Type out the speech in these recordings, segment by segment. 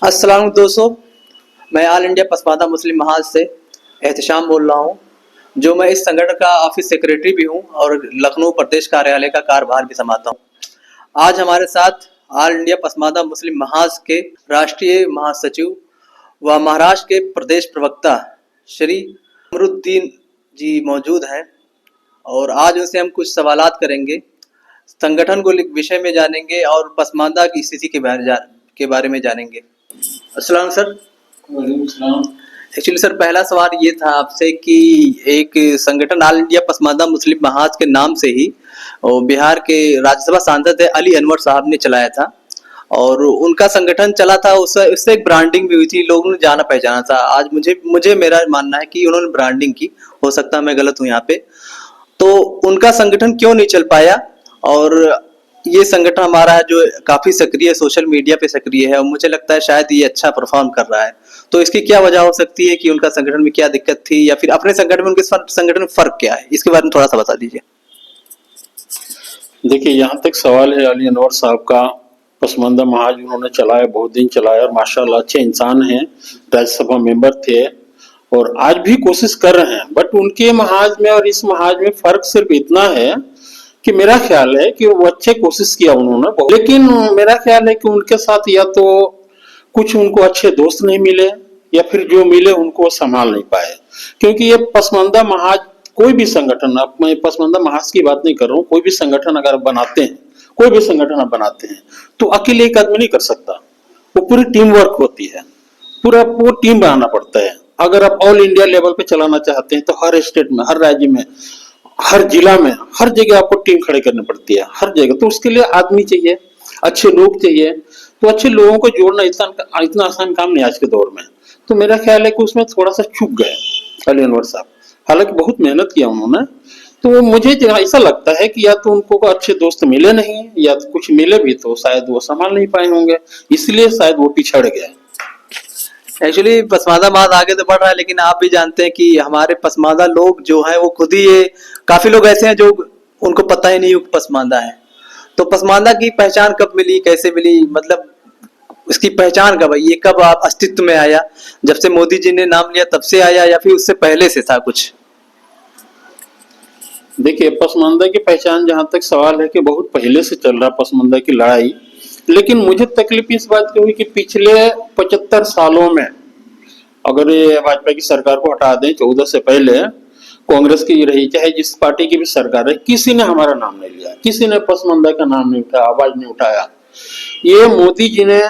अस्सलाम दोस्तों, मैं ऑल इंडिया पसमानदा मुस्लिम महाज से एहतशाम बोल रहा हूँ, जो मैं इस संगठन का ऑफिस सेक्रेटरी भी हूँ और लखनऊ प्रदेश कार्यालय का कार्यभार भी संभालता हूँ। आज हमारे साथ ऑल इंडिया पसमानदा मुस्लिम महाज के राष्ट्रीय महासचिव व महाराष्ट्र के प्रदेश प्रवक्ता श्री अमरुद्दीन जी मौजूद हैं और आज उनसे हम कुछ सवालात करेंगे, संगठन को विषय में जानेंगे और पसमानदा की स्थिति के बारे में जानेंगे। अस्सलाम सर। एक्चुअली सर, पहला सवाल ये था आपसे कि एक संगठन ऑल इंडिया पसमानदा मुस्लिम महाज के नाम से ही बिहार के राज्यसभा सांसद अली अनवर साहब ने चलाया था और उनका संगठन चला था, उससे एक ब्रांडिंग भी हुई थी, लोगों ने जाना पहचाना था। आज मुझे मेरा मानना है कि उन्होंने ब्रांडिंग की, हो सकता है मैं गलत हूँ यहाँ पे, तो उनका संगठन क्यों नहीं चल पाया? और ये संगठन हमारा जो काफी सक्रिय सोशल मीडिया पे सक्रिय है और मुझे लगता है शायद ये अच्छा परफॉर्म कर रहा है, तो इसकी क्या वजह हो सकती है कि उनका संगठन में क्या दिक्कत थी या फिर अपने संगठन में उनके संगठन में फर्क क्या है? इसके बारे में थोड़ा सा बता दीजिए। देखिए, यहाँ तक सवाल है अली अनवर साहब का, पसमानदा महाज उन्होंने चलाया, बहुत दिन चलाया और माशाल्लाह अच्छे इंसान हैं, राज्यसभा मेंबर थे और आज भी कोशिश कर रहे हैं। बट उनके महाज में और इस महाज में फर्क सिर्फ इतना है कि मेरा ख्याल है कि वो अच्छे कोशिश किया उन्होंने, लेकिन मेरा ख्याल है कि उनके साथ या तो कुछ उनको अच्छे दोस्त नहीं मिले या फिर जो मिले उनको संभाल नहीं पाए। क्योंकि ये पसमानदा महाज, कोई भी संगठन, अब मैं पसमानदा महाज की बात नहीं कर रहा हूँ, कोई भी संगठन अगर बनाते हैं, कोई भी संगठन आप बनाते हैं तो अकेले एक आदमी नहीं कर सकता, वो पूरी टीम वर्क होती है, पूरा टीम बनाना पड़ता है। अगर आप ऑल इंडिया लेवल पे चलाना चाहते हैं तो हर स्टेट में, हर राज्य में, हर जिला में, हर जगह आपको टीम खड़े करनी पड़ती है, हर जगह। तो उसके लिए आदमी चाहिए, अच्छे लोग चाहिए, तो अच्छे लोगों को जोड़ना इतना आसान काम नहीं आज के दौर में। तो मेरा ख्याल है कि उसमें थोड़ा सा चूक गए अली अनवर साहब, हालांकि बहुत मेहनत किया उन्होंने। तो मुझे ऐसा लगता है कि या तो उनको अच्छे दोस्त मिले नहीं, या तो कुछ मिले भी तो शायद वो संभाल नहीं पाए होंगे, इसलिए शायद वो पिछड़ गए। एक्चुअली पसमानदा महाज आगे तो बढ़ रहा है, लेकिन आप भी जानते हैं कि हमारे पसमानदा लोग जो हैं वो खुद ही, ये काफी लोग ऐसे हैं जो उनको पता ही नहीं पसमानदा है। तो पसमानदा की पहचान कब मिली, कैसे मिली, मतलब इसकी पहचान कब आई, ये कब आप अस्तित्व में आया? जब से मोदी जी ने नाम लिया तब से आया या फिर उससे पहले से था कुछ? देखिए, पसमानदा की पहचान जहां तक सवाल है कि बहुत पहले से चल रहा पसमानदा की लड़ाई, लेकिन मुझे तकलीफ इस बात की हुई कि पिछले 75 सालों में, अगर ये भाजपा की सरकार को हटा दें, 14 से पहले कांग्रेस की रही, चाहे जिस पार्टी की भी सरकार है, किसी ने हमारा नाम नहीं लिया, किसी ने पसमानदा का नाम नहीं उठाया, आवाज नहीं उठाया। ये मोदी जी ने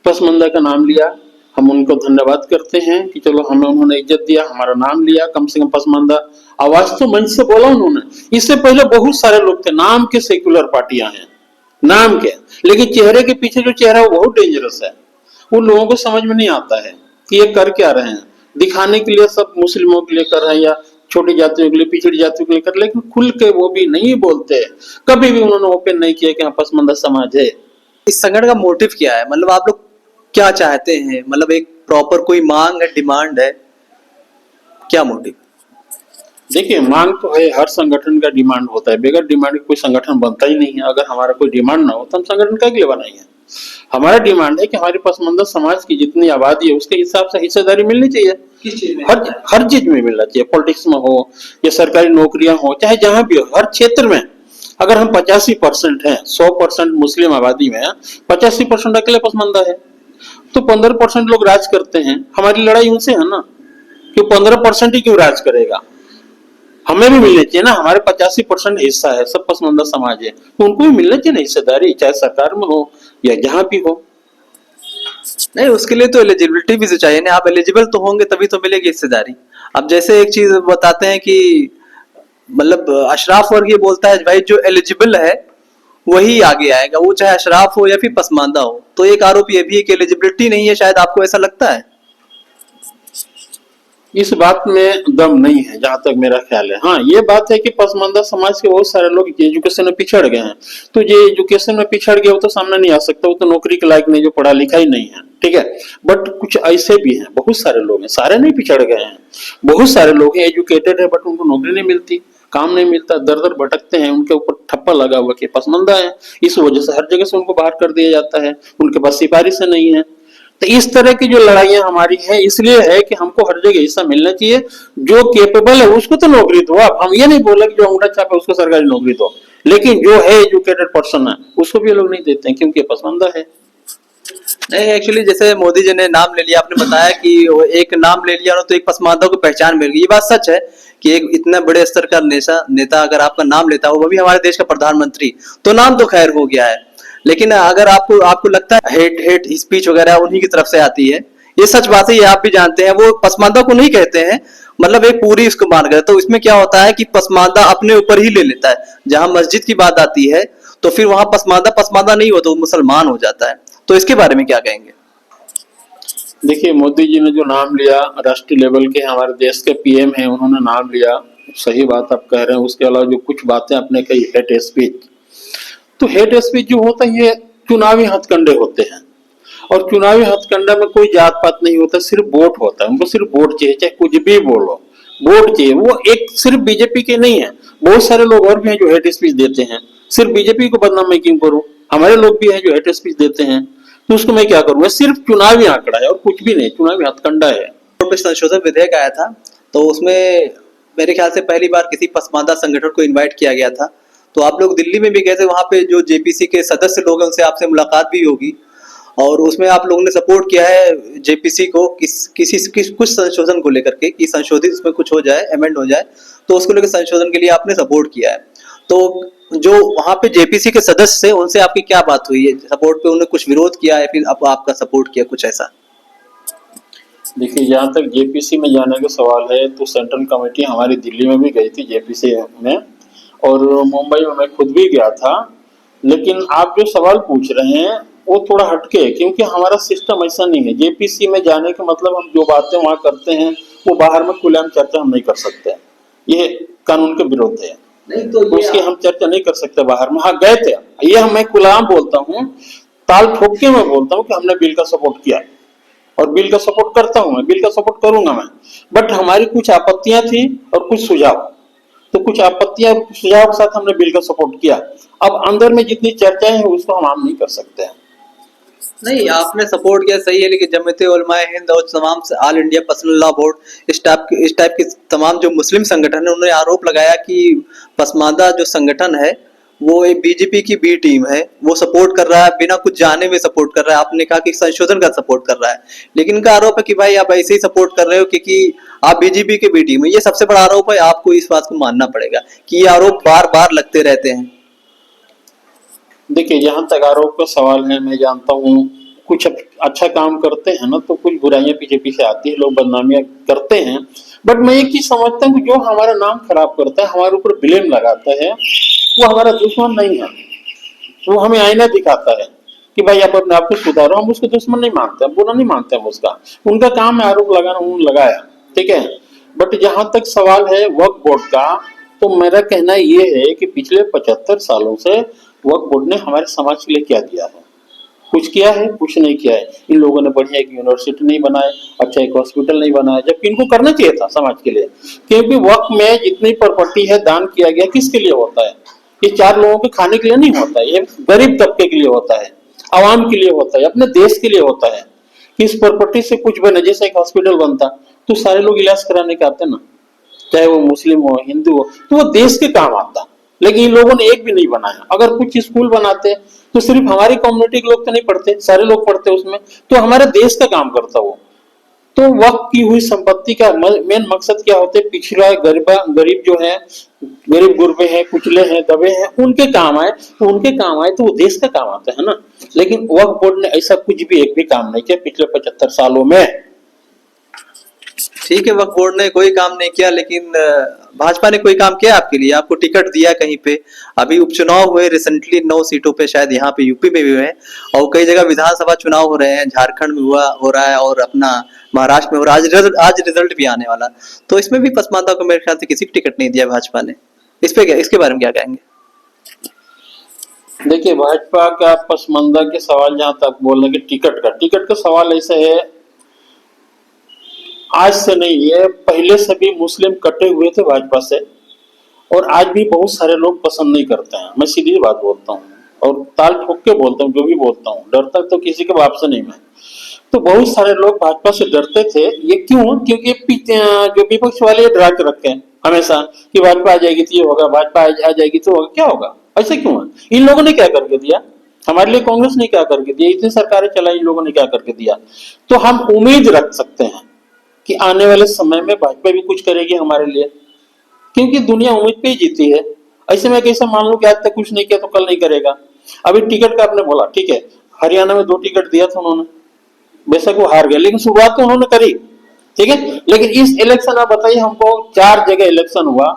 पसमानदा का नाम लिया, हम उनको धन्यवाद करते हैं कि चलो हमें उन्होंने इज्जत दिया, हमारा नाम लिया, कम से कम पसमानदा आवाज तो मंच से बोला उन्होंने। इससे पहले बहुत सारे लोग थे, नाम के सेक्युलर पार्टियां हैं, नाम के, लेकिन चेहरे के पीछे जो चेहरा है वो बहुत डेंजरस है। वो लोगों को समझ में नहीं आता है कि ये कर क्या रहे हैं, दिखाने के लिए सब मुस्लिमों के लिए कर रहे हैं या छोटी जातियों के लिए, पिछड़ी जातियों के लिए कर, लेकिन खुल के वो भी नहीं बोलते, कभी भी उन्होंने ओपन नहीं किया कि हाँ पसमानदा समाज है। इस संगठन का मोटिव क्या है, मतलब आप लोग क्या चाहते हैं? मतलब एक प्रॉपर कोई मांग है, डिमांड है, क्या मोटिव? देखिए, मांग तो है, हर संगठन का डिमांड होता है, बगैर डिमांड कोई संगठन बनता ही नहीं है। अगर हमारा कोई डिमांड ना हो तो हम संगठन क्या के लिए बनाएंगे? हमारा डिमांड है कि हमारी पसमानदा समाज की जितनी आबादी है उसके हिसाब से हिस्सेदारी मिलनी चाहिए। किस चीज में? हर चीज में मिलना चाहिए, पॉलिटिक्स में हो या सरकारी नौकरियां हो, चाहे जहां भी हो, हर क्षेत्र में। अगर हम 85% है, 100% मुस्लिम आबादी में 85% अकेले पसमानदा है, तो 15% लोग राज करते हैं। हमारी लड़ाई उनसे है ना कि 15% ही क्यों राज करेगा, हमें भी मिलना चाहिए ना। हमारे 85% हिस्सा है, सब पसमानदा समाज है, तो उनको भी मिलना चाहिए ना हिस्सेदारी, चाहे सरकार में हो या जहां भी हो। नहीं, उसके लिए तो एलिजिबिलिटी भी तो चाहिए ना, आप एलिजिबल तो होंगे तभी तो मिलेगी हिस्सेदारी। अब जैसे एक चीज बताते हैं कि मतलब अशराफ वर्ग ये बोलता है भाई जो एलिजिबल है वही आगे आएगा, वो चाहे अशराफ हो या फिर पसमानदा हो। तो एक आरोप ये भी है कि एलिजिबिलिटी नहीं है, शायद आपको ऐसा लगता है? इस बात में दम नहीं है जहां तक मेरा ख्याल है। हाँ, ये बात है कि पसमानदा समाज के बहुत सारे लोग एजुकेशन में पिछड़ गए हैं, तो जो एजुकेशन में पिछड़ गया वो तो सामने नहीं आ सकता, वो तो नौकरी के लायक नहीं, जो पढ़ा लिखा ही नहीं है, ठीक है। बट कुछ ऐसे भी हैं, बहुत सारे लोग हैं, सारे नहीं पिछड़ गए हैं, बहुत सारे लोग हैं एजुकेटेड है बट उनको नौकरी नहीं मिलती, काम नहीं मिलता, दर दर भटकते हैं, उनके ऊपर ठप्पा लगा हुआ कि पसमानदा है, इस वजह से हर जगह से उनको बाहर कर दिया जाता है, उनके पास सिफारिश नहीं है। तो इस तरह की जो लड़ाइयां हमारी है, इसलिए है कि हमको हर जगह हिस्सा मिलना चाहिए। जो केपेबल है उसको तो नौकरी दो। आप, हम ये नहीं बोले कि जो अंगूठा छाप है उसको सरकारी नौकरी दो, लेकिन जो है एजुकेटेड पर्सन है उसको भी ये लोग नहीं देते हैं क्योंकि पसंद है। नहीं, एक्चुअली जैसे मोदी जी ने नाम ले लिया, आपने बताया कि वो एक नाम ले लिया तो एक पसमानदा को पहचान मिल गई। ये बात सच है कि एक इतना बड़े स्तर का नेता अगर आपका नाम लेता है, वो भी हमारे देश का प्रधानमंत्री, तो नाम तो खैर हो गया है। लेकिन अगर आपको आपको लगता है हेट हेट स्पीच वगैरह उन्हीं की तरफ से आती है, ये सच बात है, ये आप भी जानते हैं। वो पसमानदा को नहीं कहते हैं, मतलब एक पूरी इसको मान कर, तो इसमें क्या होता है कि पसमानदा अपने ऊपर ही ले लेता है। जहां मस्जिद की बात आती है तो फिर वहां पसमानदा पसमानदा नहीं होता, वो मुसलमान हो जाता है। तो इसके बारे में क्या कहेंगे? देखिए, मोदी जी ने जो नाम लिया, राष्ट्रीय लेवल के हमारे देश के पीएम हैं, उन्होंने नाम लिया, सही बात आप कह रहे हैं। उसके अलावा जो कुछ बातें आपने कही, हेट स्पीच, तो हेट स्पीच जो होता है ये चुनावी हथकंडे होते हैं। और चुनावी हथकंडा में कोई जात पात नहीं होता, सिर्फ वोट होता है। उनको सिर्फ वोट चाहिए, चाहे कुछ भी बोलो, वोट चाहिए। वो एक सिर्फ बीजेपी के नहीं है, बहुत सारे लोग और भी हैं जो हेट स्पीच देते हैं। सिर्फ बीजेपी को बदनाम मैं क्यों करूं? हमारे लोग भी हैं जो हेट स्पीच देते हैं, तो उसको मैं क्या करूंगा? सिर्फ चुनावी आंकड़ा है और कुछ भी नहीं, चुनावी हथकंडा है। पे संशोधन विधेयक आया था, तो उसमें मेरे ख्याल से पहली बार किसी पसमानदा संगठन को इनवाइट किया गया था। तो आप लोग दिल्ली में भी गए थे, वहां पे जो जेपीसी के सदस्य लोग हैं उनसे आपसे मुलाकात भी होगी, और उसमें आप लोगों ने सपोर्ट किया है जेपीसी को कुछ संशोधन को लेकर के, कि संशोधित उसमें कुछ हो जाए, अमेंड हो जाए, तो उसको लेकर संशोधन के लिए आपने सपोर्ट किया है। तो जो वहां पे जेपीसी के सदस्य थे उनसे आपकी क्या बात हुई है सपोर्ट पे? उन्होंने कुछ विरोध किया या फिर आपका सपोर्ट किया, कुछ ऐसा? देखिए, जहाँ तक जेपीसी में जाने का सवाल है, तो सेंट्रल कमेटी हमारी दिल्ली में भी गई थी जेपीसी में, और मुंबई में मैं खुद भी गया था। लेकिन आप जो सवाल पूछ रहे हैं वो थोड़ा हटके है, क्योंकि हमारा सिस्टम ऐसा नहीं है। जेपीसी में जाने का मतलब हम जो बातें वहाँ करते हैं वो बाहर में खुलेआम चर्चा हम नहीं कर सकते, ये कानून के विरुद्ध है। नहीं तो उसकी हम चर्चा नहीं कर सकते बाहर में। हाँ, गए थे, ये मैं खुलेआम बोलता हूँ, ताल ठोक के मैं बोलता हूँ कि हमने बिल का सपोर्ट किया और बिल का सपोर्ट करता हूं, मैं बिल का सपोर्ट करूंगा मैं। बट हमारी कुछ आपत्तियां थी और कुछ सुझाव, तो कुछ आपत्तियां सुझाव के साथ हमने बिल का सपोर्ट किया। अब अंदर में जितनी चर्चाएं हैं उसको हम आम नहीं कर सकते हैं। नहीं, आपने सपोर्ट किया सही है, लेकिन जमीयत उलमाए हिंद और तमाम all India personal law board, इस टाइप के तमाम जो मुस्लिम संगठन है, उन्होंने आरोप लगाया कि पसमानदा जो संगठन है वो एक बीजेपी की बी टीम है, वो सपोर्ट कर रहा है, बिना कुछ जाने में सपोर्ट कर रहा है। आपने कहा कि संशोधन का सपोर्ट कर रहा है, लेकिन इनका आरोप है कि भाई आप ऐसे ही सपोर्ट कर रहे हो क्योंकि आप बीजेपी के बी टीम है। ये सबसे बड़ा आरोप है, आपको इस बात को मानना पड़ेगा कि ये आरोप बार बार लगते रहते हैं। देखिए, जहां तक आरोप का सवाल है, मैं जानता हूँ कुछ अच्छा काम करते हैं ना, तो कुछ बुराइयां पीछे पीछे आती है, लोग बदनामियां करते हैं। बट मैं एक चीज समझता हूँ कि जो हमारा नाम खराब करता है, हमारे ऊपर ब्लेम लगाता है, वो हमारा दुश्मन नहीं है। वो हमें आईना दिखाता है कि भाई आप अपने आप को सुधारो। हम उसको दुश्मन नहीं मानते, बुरा नहीं मानते हम उसका। उनका काम है आरोप लगाना, उन्होंने लगाया, ठीक है। बट जहां तक सवाल है वक्फ बोर्ड का, तो मेरा कहना ये है कि पिछले 75 सालों से वक्फ बोर्ड ने हमारे समाज के लिए क्या दिया है? कुछ किया है? कुछ नहीं किया है। इन लोगों ने बढ़िया एक यूनिवर्सिटी नहीं बनाए, अच्छा एक हॉस्पिटल नहीं बनाया, जबकि इनको करना चाहिए था समाज के लिए। क्योंकि वक्फ में जितनी प्रॉपर्टी है दान किया गया, किसके लिए होता है? ये चार लोगों के खाने के लिए नहीं होता है, ये गरीब तबके के लिए होता है, आवाम के लिए होता है, अपने देश के लिए होता है। कि इस प्रॉपर्टी से कुछ बने, जैसे एक हॉस्पिटल बनता तो सारे लोग इलाज कराने के आते ना, चाहे वो मुस्लिम हो हिंदू हो, तो वो देश के काम आता। लेकिन इन लोगों ने एक भी नहीं बनाया। अगर कुछ स्कूल बनाते तो सिर्फ हमारी कम्युनिटी के लोग तो नहीं पढ़ते, सारे लोग पढ़ते उसमें, तो हमारे देश का काम करता वो। तो वक्त की हुई संपत्ति का मेन मकसद क्या होते हैं? पिछड़ा गरीब जो है, गरीब गुरबे हैं, कुचले हैं, दबे हैं, उनके काम आए, तो उनके काम आए तो वो देश का काम आता है ना। लेकिन वक्फ बोर्ड ने ऐसा कुछ भी एक भी काम नहीं किया पिछले 75 सालों में। ठीक है, वक्फ बोर्ड ने कोई काम नहीं किया, लेकिन भाजपा ने कोई काम किया आपके लिए? आपको टिकट दिया कहीं पे? अभी उपचुनाव हुए रिसेंटली 9 सीटों पे, शायद यहाँ पे यूपी में भी हुए, और कई जगह विधानसभा चुनाव हो रहे हैं, झारखंड में हो रहा है, और अपना महाराष्ट्र में हो रहा है। आज रिजल्ट भी आने वाला। तो इसमें भी पसमानदा को मेरे ख्याल से किसी को टिकट नहीं दिया भाजपा ने। इस पे क्या, इसके बारे में क्या कहेंगे? देखिए, भाजपा का पसमानदा के सवाल जहां तक बोलने के टिकट का सवाल ऐसा है, आज से नहीं है, पहले से भी मुस्लिम कटे हुए थे भाजपा से, और आज भी बहुत सारे लोग पसंद नहीं करते हैं। मैं सीधी बात बोलता हूँ और ताल ठोक के बोलता हूँ, जो भी बोलता हूँ, डरता तो किसी के बाप से नहीं मैं। तो बहुत सारे लोग भाजपा से डरते थे। ये क्यों? क्योंकि जो विपक्ष वाले डरा के रखे हैं हमेशा कि भाजपा आ जाएगी तो ये होगा, भाजपा आ जाएगी तो होगा। क्या होगा? ऐसा क्यों है? इन लोगों ने क्या करके दिया हमारे लिए? कांग्रेस ने क्या करके दिया? इतनी सरकारें चलाई, इन लोगों ने क्या करके दिया? तो हम उम्मीद रख सकते हैं कि आने वाले समय में भाजपा भी कुछ करेगी हमारे लिए, क्योंकि दुनिया उम्मीद पे ही जीती है। ऐसे में कैसे मान लो कि आज तक कुछ नहीं किया तो कल नहीं करेगा। अभी टिकट का आपने बोला, ठीक है, हरियाणा में 2 टिकट दिया था उन्होंने, बेशक वो हार गए, लेकिन शुरुआत तो उन्होंने करी, ठीक है। लेकिन इस इलेक्शन आप बताइए हमको, 4 जगह इलेक्शन हुआ,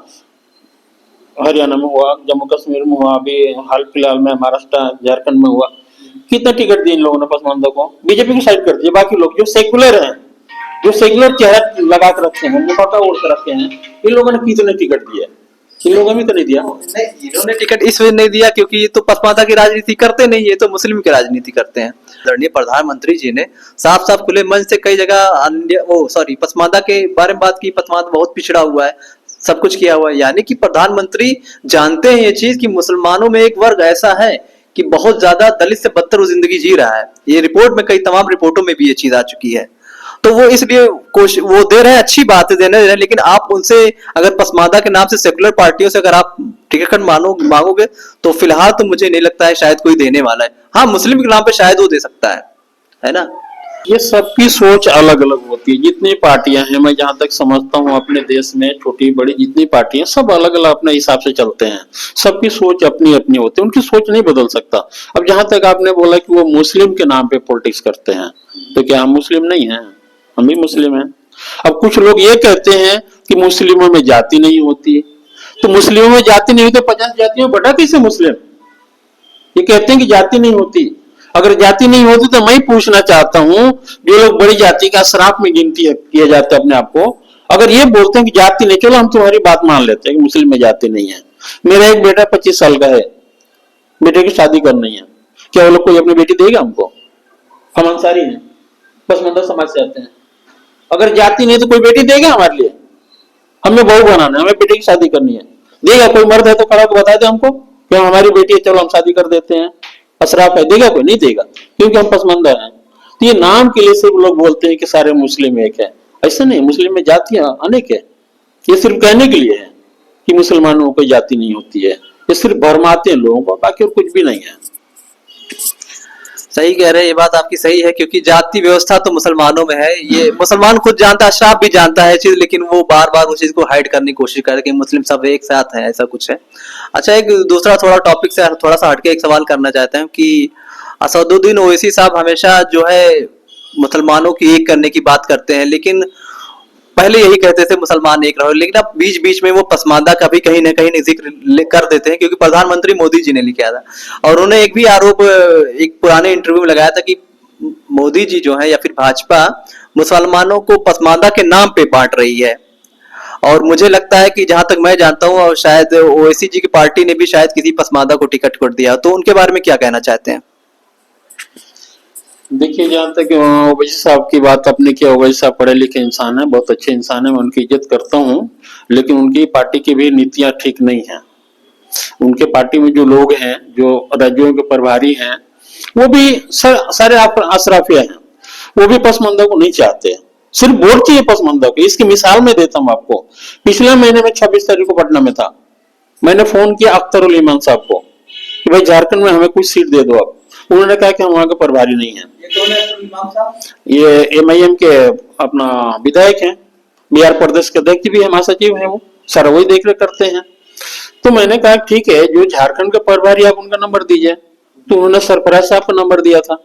हरियाणा में हुआ, जम्मू कश्मीर में हुआ, अभी हाल फिलहाल में महाराष्ट्र झारखंड में हुआ, कितना टिकट दिए इन लोगों ने पसमानदा को? बीजेपी को साइड कर दिए। बाकी लोग जो सेक्युलर हैं, जो सेक्युलर चेहरा लगा कर रखे हैं, मुखौटा ओढ़ कर रखे हैं, इन लोगों ने कितने टिकट दिए? इन लोगों ने तो नहीं दिया। नहीं, इन्होंने टिकट इस वजह नहीं दिया क्योंकि ये तो पसमानदा की राजनीति करते नहीं, ये तो मुस्लिम की राजनीति करते हैं। आदरणीय प्रधानमंत्री जी ने साफ साफ खुले मन से कई जगह पसमानदा के बारे में बात की। पसमानदा बहुत पिछड़ा हुआ है, सब कुछ किया हुआ है, यानी कि प्रधानमंत्री जानते हैं ये चीज कि मुसलमानों में एक वर्ग ऐसा है कि बहुत ज्यादा दलित से बदतर वो जिंदगी जी रहा है। ये रिपोर्ट में, कई तमाम रिपोर्टों में भी ये चीज आ चुकी है। तो वो इसलिए वो दे रहे हैं, अच्छी बात है, देने दे रहे हैं, लेकिन आप उनसे अगर पसमानदा के नाम से सेकुलर पार्टियों से अगर आप टिकट मांगोगे तो फिलहाल तो मुझे नहीं लगता है शायद कोई देने वाला है। हाँ, मुस्लिम के नाम पे शायद वो दे सकता है ना। ये सबकी सोच अलग अलग होती है। जितनी पार्टियां हैं, मैं जहां तक समझता हूं अपने देश में, छोटी बड़ी जितनी पार्टियां, सब अलग अलग अपने हिसाब से चलते हैं। सबकी सोच अपनी अपनी होती है, उनकी सोच नहीं बदल सकता। अब जहां तक आपने बोला कि वो मुस्लिम के नाम पे पॉलिटिक्स करते हैं, तो क्या हम मुस्लिम नहीं हैं? हम भी मुस्लिम हैं। अब कुछ लोग ये कहते हैं कि मुस्लिमों में जाति नहीं होती, तो मुस्लिमों में जाति नहीं होती, 50 जातियों में बटा कैसे मुस्लिम? ये कहते हैं कि जाति नहीं होती। अगर जाति नहीं होती तो मैं पूछना चाहता हूं, जो लोग बड़ी जाति का श्राप में गिनती किए जाते हैं अपने आप को, अगर ये बोलते हैं कि जाति नहीं, चलो हम तुम्हारी बात मान लेते हैं कि मुस्लिम में जाति नहीं है। मेरा एक बेटा 25 साल का है, बेटे की शादी करनी है, क्या वो लोग कोई अपनी बेटी देगा हमको? हम अंसारी हैं, पसमानदा समाज से आते हैं। अगर जाति नहीं तो कोई बेटी देगा हमारे लिए? हमें बहू बनाना है, हमें बेटे की शादी करनी है, देगा कोई? मर्द है तो खड़ा बता दे हमको कि हमारी बेटी है, चलो हम शादी कर देते हैं। अशराफ है, देगा कोई? नहीं देगा, क्योंकि हम पसमानदा हैं। तो ये नाम के लिए सिर्फ लोग बोलते हैं कि सारे मुस्लिम एक है। ऐसा नहीं, मुस्लिम में जातियां अनेक है। ये सिर्फ कहने के लिए है कि मुसलमानों में कोई जाति नहीं होती है। ये सिर्फ भरमाते हैं लोगों को, बाकी और कुछ भी नहीं है। सही कह रहे हैं, ये बात आपकी सही है, क्योंकि जाति व्यवस्था तो मुसलमानों में है। ये मुसलमान खुद जानता है, अशराफ भी जानता है चीज, लेकिन वो बार बार उस चीज को हाइड करने की कोशिश कर रहे हैं कि मुस्लिम सब एक साथ है, ऐसा कुछ है। अच्छा, एक दूसरा थोड़ा टॉपिक से थोड़ा सा हटके एक सवाल करना चाहते हैं कि असदुद्दीन ओवैसी साहब हमेशा जो है मुसलमानों की एक करने की बात करते हैं, लेकिन पहले यही कहते थे मुसलमान एक रहो, लेकिन अब बीच बीच में वो पसमानदा का भी कहीं ना कहीं जिक्र कर देते हैं, क्योंकि प्रधानमंत्री मोदी जी ने लिखा था। और उन्होंने एक भी आरोप एक पुराने इंटरव्यू में लगाया था कि मोदी जी जो है या फिर भाजपा मुसलमानों को पसमानदा के नाम पे बांट रही है। और मुझे लगता है कि जहां तक मैं जानता हूं, और शायद ओवैसी जी की पार्टी ने भी शायद किसी पसमानदा को टिकट कर दिया, तो उनके बारे में क्या कहना चाहते हैं? देखिए, जहां तक ओवैसी साहब की बात आपने किया, ओवैसी साहब पढ़े लिखे इंसान है, बहुत अच्छे इंसान है, मैं उनकी इज्जत करता हूँ, लेकिन उनकी पार्टी की भी नीतियां ठीक नहीं है। उनके पार्टी में जो लोग हैं, जो राज्यों के प्रभारी हैं, वो भी सारे अशराफिया हैं। वो भी पसमानदा को नहीं चाहते, सिर्फ वोट चाहिए पसमानदा को। इसकी मिसाल मैं देता हूँ आपको। पिछले महीने में 26 तारीख को पटना में था, मैंने फोन किया अख्तर उल ईमान साहब को कि भाई झारखंड में हमें कुछ सीट दे दो आप। उन्होंने कहा कि हम वहां के प्रभारी नहीं है। ये कौन है अब्दुल इमाम साहब? ये MIM के अपना विधायक हैं, बिहार प्रदेश के अध्यक्ष भी है, महासचिव है, वो सारा वही देख रेख करते हैं। तो मैंने कहा ठीक है, जो झारखंड के प्रभारी आप उनका नंबर दीजिए। तो उन्होंने सरफराज साहब का नंबर दिया था।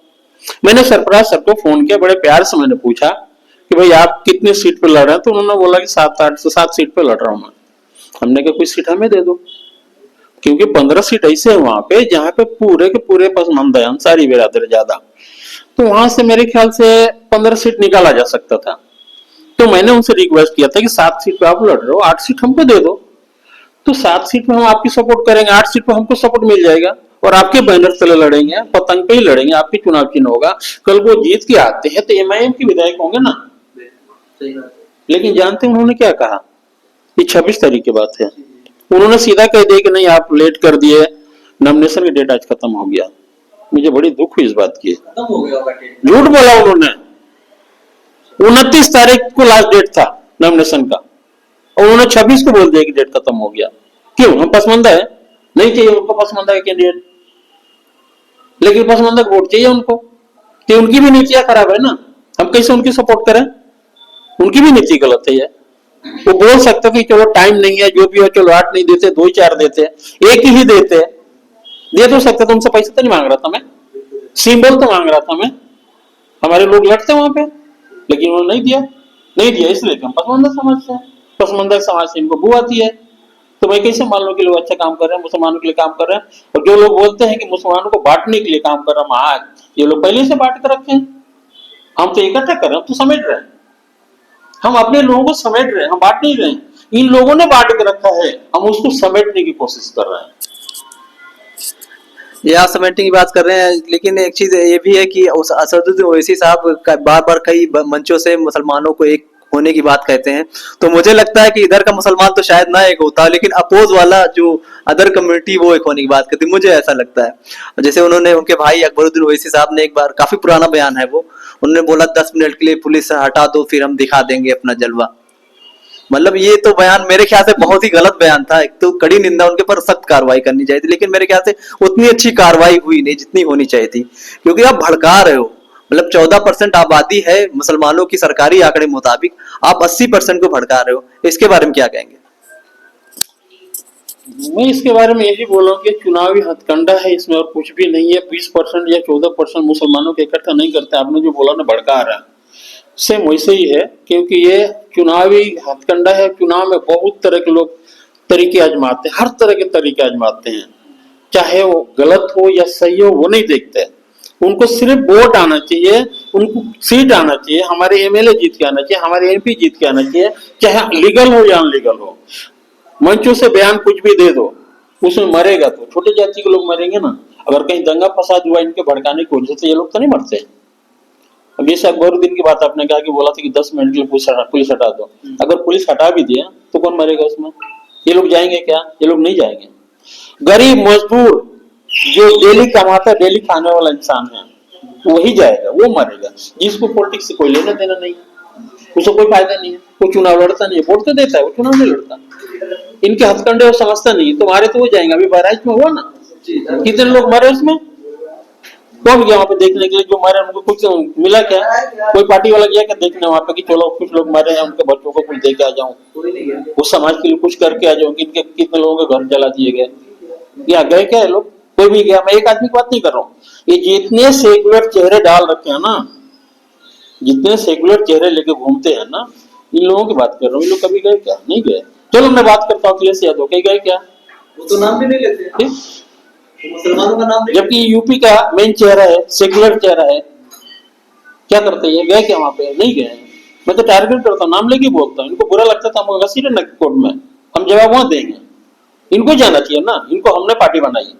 मैंने सरफराज साहब को फोन किया, बड़े प्यार से मैंने पूछा कि भाई आप कितनी सीट पे लड़ रहे हैं? तो उन्होंने बोला कि 7 सीट पे लड़ रहा हूं मैं। हमने कहा कोई सीट हमें दे दो, क्योंकि 15 सीट ऐसे है वहां पे जहां पे पूरे के पूरे पसमानदा है, अंसारी बिरादर ज्यादा। तो वहां से मेरे ख्याल से 15 सीट निकाला जा सकता था। तो मैंने उनसे रिक्वेस्ट किया था कि 7 सीट पे आप लड़ रहे हो, 8 सीट हमको दे दो। तो 7 सीट पे हम आपकी सपोर्ट करेंगे, 8 सीट पे हमको सपोर्ट मिल जाएगा, और आपके बैनर तले लड़ेंगे, पतंग पे ही लड़ेंगे, आपकी चुनाव चिन्ह होगा। कल वो जीत के आते हैं तो MIM के विधायक होंगे ना। लेकिन जानते हैं उन्होंने क्या कहा? ये 26 तारीख की बात है, उन्होंने सीधा कह दिया कि नहीं आप लेट कर दिए, नॉमिनेशन की डेट आज खत्म हो गया। मुझे बड़ी दुख हुई इस बात की। खत्म हो गया, झूठ बोला उन्होंने, 29 तारीख को लास्ट डेट था नॉमिनेशन का, और उन्होंने 26 को बोल दिया कि डेट खत्म हो गया। क्यों? हम पसमंदा है, नहीं चाहिए उनको पसमंदा का कैंडिडेट, लेकिन पसमंदा वोट चाहिए उनको, कि उनकी भी नीतियां खराब है ना, हम कैसे उनकी सपोर्ट करें? उनकी भी नीति गलत है। वो बोल सकते कि चलो टाइम नहीं है, जो भी हो, चलो 8 नहीं देते, 2 4 देते, एक ही देते, दे तो सकते, तुमसे पैसे तो नहीं मांग रहा था मैं, सिंबल तो मांग रहा था मैं, हमारे लोग लड़ते वहां पे, लेकिन उन्होंने नहीं दिया इसलिए हम पसमंदा समाज से, पसमंदा समाज से इनको बू आती है। तो मैं कैसे मान लो कि लोग अच्छा काम कर रहे हैं, मुसलमानों के लिए काम कर रहे हैं, और जो लोग बोलते हैं कि मुसलमानों को बांटने के लिए काम कर रहा है, ये लोग पहले से बांट कर रखे हैं, हम तो इकट्ठा कर रहे हैं, हम तो समेट रहे हैं, हम अपने लोगों को समेट रहे हैं, हम बांट नहीं रहे हैं, इन लोगों ने बांट के रखा है, हम उसको समेटने की कोशिश कर रहे हैं। ये आप समेटने की बात कर रहे हैं, लेकिन एक चीज ये भी है कि उस असदुद्दीन ओवैसी साहब बार बार कई मंचों से मुसलमानों को एक होने की बात कहते हैं, तो मुझे लगता है कि इधर का मुसलमान तो शायद ना एक होता, लेकिन अपोज वाला जो अदर कम्युनिटी वो एक होने की बात करती है, मुझे ऐसा लगता है। जैसे उन्होंने, उनके भाई अकबरुद्दीन ओवैसी साहब ने एक बार, काफी पुराना बयान है वो, उन्होंने बोला 10 मिनट के लिए पुलिस हटा दो, फिर हम दिखा देंगे अपना जलवा। मतलब ये तो बयान मेरे ख्याल से बहुत ही गलत बयान था। एक तो कड़ी निंदा, उनके पर सख्त कार्रवाई करनी चाहिए थी, लेकिन मेरे ख्याल से उतनी अच्छी कार्रवाई हुई नहीं जितनी होनी चाहिए थी, क्योंकि आप भड़का रहे हो। मतलब 14% आबादी है मुसलमानों की सरकारी आंकड़े मुताबिक, आप 80% को भड़का रहे हो, इसके बारे में क्या कहेंगे? मैं इसके बारे में यही बोलूं कि चुनावी हथकंडा है, इसमें और कुछ भी नहीं है। 20% या 14% मुसलमानों को इकट्ठा नहीं करते, आपने जो बोला ना भड़का रहा है, सेम वैसे ही है, क्योंकि ये चुनावी हथकंडा है। चुनाव में बहुत तरह के लोग तरीके आजमाते हैं, हर तरह के तरीके आजमाते हैं, चाहे वो गलत हो या सही हो, वो नहीं देखते। उनको सिर्फ वोट आना चाहिए, उनको सीट आना चाहिए, हमारे एमएलए जीत के आना चाहिए, हमारे एमपी जीत के आना चाहिए, चाहे लीगल हो या अनलीगल हो। मंचों से बयान कुछ भी दे दो, उसमें मरेगा तो छोटे जाति के लोग मरेंगे ना। अगर कहीं दंगा फसाद हुआ इनके भड़काने की वजह से, ये लोग तो नहीं मरते। अब जैसे अकबरुद्दीन की बात आपने कहा कि बोला था कि 10 मिनट के लिए पुलिस हटा दो, अगर पुलिस हटा भी दिया तो कौन मरेगा उसमें? ये लोग जाएंगे क्या? ये लोग नहीं जाएंगे। गरीब मजदूर जो डेली कमाता है, डेली खाने वाला इंसान है, वही जाएगा, वो मरेगा, जिसको पॉलिटिक्स से कोई लेना देना नहीं है, उसको कोई फायदा नहीं है, वो चुनाव लड़ता नहीं है, वोट तो देता है, वो चुनाव नहीं लड़ता। इनके हथकंडे वो समझता नहीं, तो मारे तो वो जाएंगे। अभी बहराइच में हुआ ना, कितने लोग मरे उसमें, कौन गया वहां पे देखने के लिए? जो मरे उनको कुछ मिला क्या? कोई पार्टी वाला गया क्या देखने वहां पे कि चलो कुछ लोग मरे हैं, उनके बच्चों को कुछ दे के आ जाऊं, उस समाज के लिए कुछ करके आ जाऊं? कितने लोगों के घर जला दिए गए, या गए क्या लोग? कोई भी गया? मैं एक आदमी की बात नहीं कर रहा हूँ, ये जितने सेकुलर चेहरे डाल रखे हैं ना, जितने सेकुलर चेहरे लेके घूमते हैं ना, इन लोगों की बात कर रहा हूँ। इन लोग कभी गए क्या? नहीं गए। चलो मैं बात करता हूँ अखिलेश यादव, कहीं गए क्या? वो तो नाम भी नहीं लेते, मुसलमानों का नाम, जबकि यूपी का मेन चेहरा है, सेकुलर चेहरा है, क्या करते हैं? गए क्या वहां पे? नहीं गए। मैं तो टारगेट करता हूँ, नाम लेके बोलता हूँ। इनको बुरा लगता था, हम घसीटे ना कोर्ट में, हम जवाब वहां देंगे। इनको जाना चाहिए ना, इनको हमने पार्टी बनाई,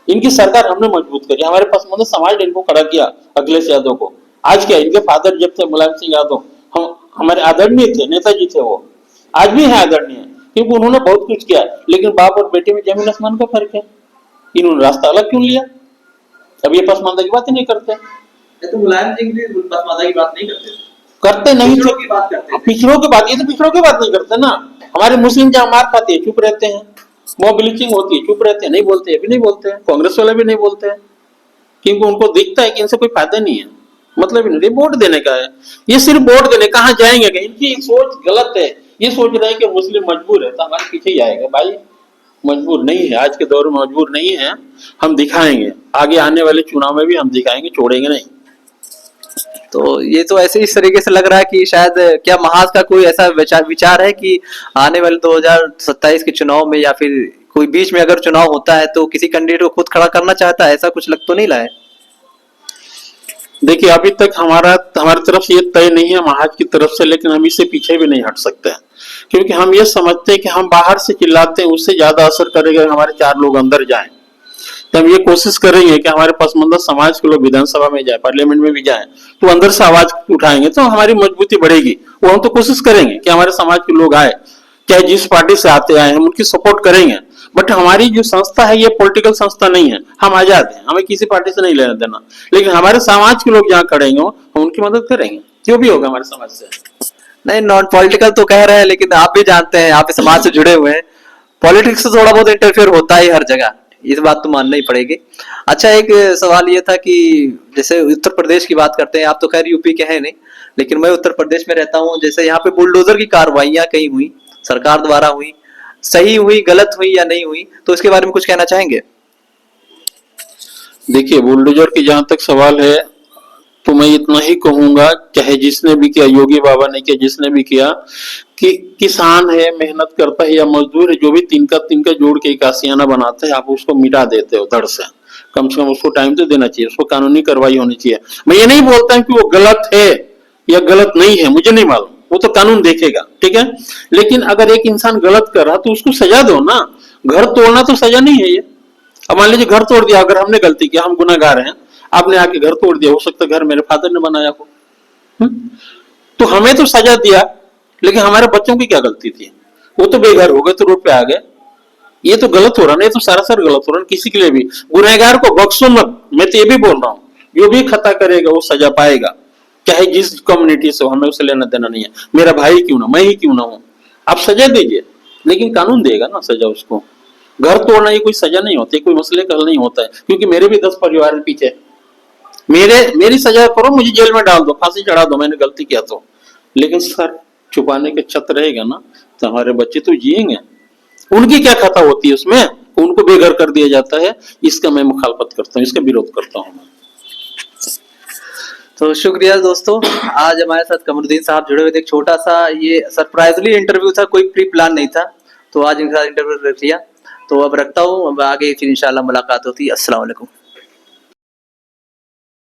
इनकी सरकार हमने मजबूत करी, हमारे पास मतलब समाज ने इनको खड़ा किया, अखिलेश यादव को। आज क्या, इनके फादर जब थे मुलायम सिंह यादव, हम हमारे आदरणीय थे, नेताजी थे, वो आज भी है आदरणीय, क्योंकि उन्होंने बहुत कुछ किया। लेकिन बाप और बेटे में जमीन आसमान का फर्क है, इन्होंने रास्ता अलग क्यों लिया? अब ये पसमानदा की बात ही नहीं करते। तो मुलायम सिंह भी पसमानदा की बात नहीं करते नहीं, पिछड़ों की बात करते हैं। पिछड़ों की बात, ये तो पिछड़ों की बात नहीं करते ना। हमारे मुस्लिम जहां मार खाते हैं चुप रहते हैं, मॉब लिंचिंग होती है चुप रहते हैं, नहीं बोलते, अभी नहीं बोलते हैं, कांग्रेस वाले भी नहीं बोलते हैं, क्योंकि उनको दिखता है कि इनसे कोई फायदा नहीं है, मतलब नहीं, वोट देने का है। ये सिर्फ वोट देने, कहाँ जाएंगे? इनकी सोच गलत है। ये सोच रहे हैं कि मुस्लिम मजबूर है तो हमारे पीछे ही आएगा। भाई मजबूर नहीं है, आज के दौर में मजबूर नहीं है। हम दिखाएंगे, आगे आने वाले चुनाव में भी हम दिखाएंगे, छोड़ेंगे नहीं। तो ये तो ऐसे इस तरीके से लग रहा है कि शायद क्या महाज का कोई ऐसा विचार है कि आने वाले 2027 के चुनाव में, या फिर कोई बीच में अगर चुनाव होता है तो किसी कैंडिडेट को खुद खड़ा करना चाहता है? ऐसा कुछ लग तो नहीं रहा है। देखिए अभी तक हमारी तरफ से ये तय नहीं है महाज की तरफ से, लेकिन हम इससे पीछे भी नहीं हट सकते हैं, क्योंकि हम ये समझते हैं कि हम बाहर से चिल्लाते हैं उससे ज्यादा असर करेगा हमारे 4 लोग अंदर जाएं। तो हम ये कोशिश करेंगे कि हमारे पसमानदा समाज के लोग विधानसभा में जाए, पार्लियामेंट में भी जाए, तो अंदर से आवाज उठाएंगे तो हमारी मजबूती बढ़ेगी। वो हम तो कोशिश करेंगे कि हमारे समाज के लोग आए, चाहे जिस पार्टी से आते आए, हम उनकी सपोर्ट करेंगे। बट हमारी जो संस्था है ये पॉलिटिकल संस्था नहीं है, हम आजाद हैं, हमें किसी पार्टी से नहीं लेना देना, लेकिन हमारे समाज के लोग जहाँ खड़े हों हम उनकी मदद करेंगे। जो भी होगा हमारे समाज से। नहीं, नॉन पॉलिटिकल तो कह रहे हैं, लेकिन आप भी जानते हैं, आप इस समाज से जुड़े हुए हैं, पॉलिटिक्स से थोड़ा बहुत इंटरफेयर होता ही हर जगह, इस बात तो मानना ही पड़ेगी। अच्छा, एक सवाल ये था कि जैसे उत्तर प्रदेश की बात करते हैं, आप तो खैर यूपी के हैं नहीं, लेकिन मैं उत्तर प्रदेश में रहता हूँ। जैसे यहाँ पे बुलडोजर की कार्रवाइयां कहीं हुई, सरकार द्वारा हुई, सही हुई, गलत हुई या नहीं हुई, तो इसके बारे में कुछ कहना चाहेंगे? देखिए, बुलडोजर की जहां तक सवाल है, तो मैं इतना ही कहूंगा, चाहे जिसने भी किया, योगी बाबा ने किया, जिसने भी किया, कि किसान है, मेहनत करता है, या मजदूर है, जो भी तिनका तिनका जोड़ के एक आशियाना बनाता है, आप उसको मिटा देते हो धड़ से। कम उसको टाइम तो देना चाहिए, उसको कानूनी कार्रवाई होनी चाहिए। मैं ये नहीं बोलता कि वो गलत है या गलत नहीं है, मुझे नहीं मालूम, वो तो कानून देखेगा, ठीक है। लेकिन अगर एक इंसान गलत कर रहा तो उसको सजा दो ना। घर तोड़ना तो सजा नहीं है ये। अब मान लीजिए घर तोड़ दिया, अगर हमने गलती किया, हम गुनाहगार हैं, आपने आके घर तोड़ दिया, हो सकता है घर मेरे फादर ने बनाया हो, तो हमें तो सजा दिया, लेकिन हमारे बच्चों की क्या गलती थी? वो तो बेघर हो गए, तो रोड पे आ गए। ये तो गलत हो रहा ना, ये तो सरासर गलत हो रहा है किसी के लिए भी। गुनहगार को बख्शो मत, मैं तो ये भी बोल रहा हूँ, जो भी खता करेगा वो सजा पाएगा, चाहे जिस कम्युनिटी से हो, हमें उसे लेना देना नहीं है। मेरा भाई क्यों ना, मैं ही क्यों ना हूं, आप सजा दीजिए, लेकिन कानून देगा ना सजा उसको। घर तोड़ना ये कोई सजा नहीं होती, कोई मसले का हल नहीं होता है, क्योंकि मेरे भी 10 परिवार है पीछे। मेरी सजा करो, मुझे जेल में डाल दो, फांसी चढ़ा दो, मैंने गलती किया तो, लेकिन सर छुपाने के छत रहेगा ना, तो हमारे बच्चे तो जिएंगे। उनकी क्या खता होती है उसमें, उनको बेघर कर दिया जाता है। इसका मैं मुखालफत करता हूँ, इसका विरोध करता हूँ मैं। तो शुक्रिया दोस्तों, आज हमारे साथ कमरुद्दीन साहब जुड़े हुए थे। एक छोटा सा ये सरप्राइजली इंटरव्यू था, कोई प्री प्लान नहीं था, तो आज इनके साथ इंटरव्यू रख लिया। तो अब रखता हूँ, अब आगे फिर इंशाल्लाह मुलाकात होती है। अस्सलाम वालेकुम।